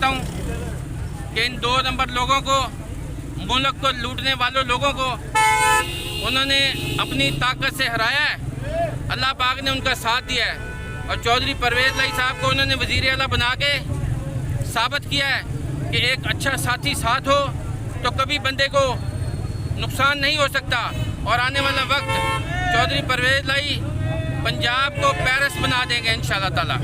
चाहता हूँ कि इन 2 नंबर लोगों को, मुल्क को लूटने वालों लोगों को उन्होंने अपनी ताकत से हराया है। अल्लाह पाक ने उनका साथ दिया है और चौधरी परवेज़ लाई साहब को उन्होंने वज़ीर आला बना के साबित किया है कि एक अच्छा साथी साथ हो तो कभी बंदे को नुकसान नहीं हो सकता। और आने वाला वक्त चौधरी परवेज़ लाई पंजाब को पेरिस बना देंगे इंशाअल्लाह ताला।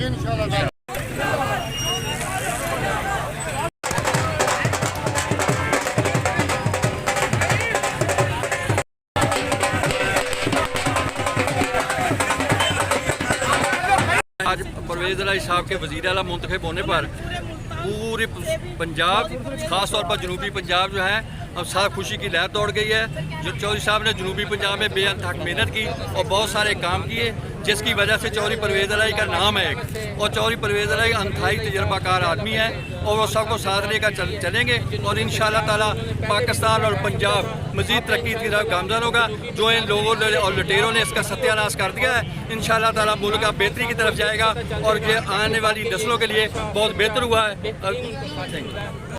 आज परवेज़ लाई साहब के वज़ीर आला मुंतखब होने पर पूरे पंजाब, ख़ास तौर पर जनूबी पंजाब जो है अब साफ खुशी की लहर दौड़ गई है। जो चौधरी साहब ने जनूबी पंजाब में बेअंतहा मेहनत की और बहुत सारे काम किए, जिसकी वजह से चौधरी परवेज़ लाई का नाम है एक। और चौधरी परवेज़ लाई अंतहाई तजर्बाकार आदमी है और वो सबको साथ लेकर चलेंगे और इंशाअल्लाह ताला पाकिस्तान और पंजाब मज़ीद तरक्की की तरफ गामज़न होगा। जो इन लोगों ने और लुटेरों ने इसका सत्यानाश कर दिया है, इंशाअल्लाह ताला मुल्क का बेहतरी की तरफ जाएगा और ये आने वाली नस्लों के लिए बहुत बेहतर हुआ है।